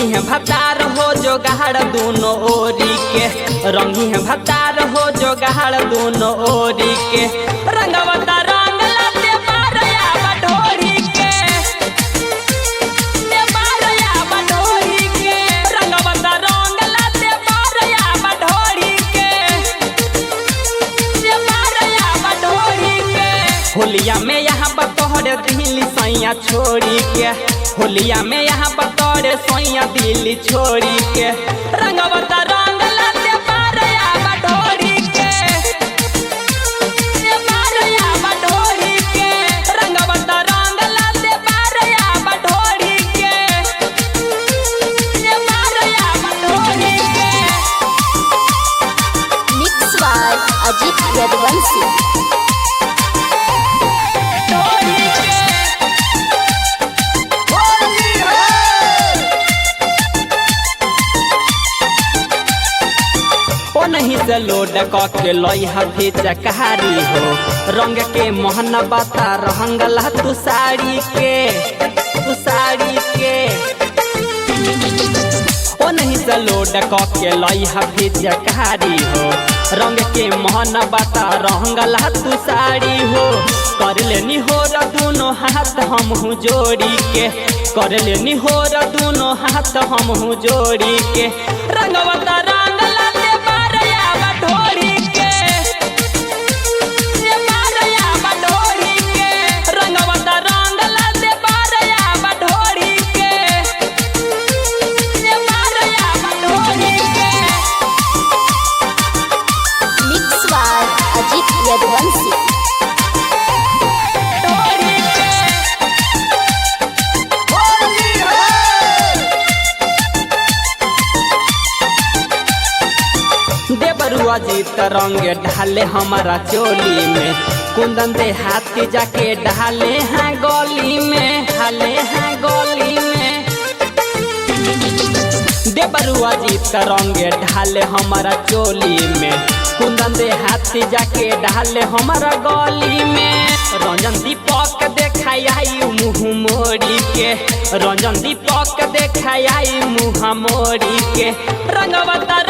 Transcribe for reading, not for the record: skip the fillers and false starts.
रंगी है भतार हो जो गहाड़ दोनों ओरी के, रंगी है भतार हो जो गहाड़ दोनों ओरी के। रंगवता रंग लाते बारया बटोरी के, बारया बटोरी के। रंगवता रंग लाते बारया बटोरी के, बारया बटोरी के। होलिया में यहाँ बतोहरे दिल्ली सैया छोड़ी के, होलिया में यहाँ बतौरे सोइया दिल्ली छोड़ी के। रंगवता रंग लाते बारया बटोरी के, बारया बटोरी के। रंगवता रंग लाते बारया बटोरी के, बारया बटोरी के। Mix by Ajit Yaduvanshi. नहीं से लोड के लोहा भी चकारी हो, रंग के मोहन बता रहंगला तू साड़ी के, तू साड़ी के। ओ नहीं से लोड के लोहा भी चकारी हो, रंग के मोहन बता रहंगला तू साड़ी हो। कर लेनी हो दोनों हाथ हम जोड़ी के, कर लेनी हो दोनों हाथ हम जोड़ी के। रंगवता रंग लाते बारया बटोरी के, बारया बटोरी के। रंगवता रंग लाते बारया बटोरी के, बारया बटोरी के। Mix by Ajit Yaduvanshi. देवरुआ जीत रंग ढाले हमारा चोली में, कुंदन दे हाथ के जाके ढाले हैं गली में, ढाले हैं गली में। देवरुआ जीत रंग ढाले हमारा चोली में, कुंदन दे हाथ से जाके ढाले हमारा गली में। रंजन दीपक देखाई मुँह मोड़ी के, रंजन दीपक देखाई मुँह मोड़ी के। रंगवता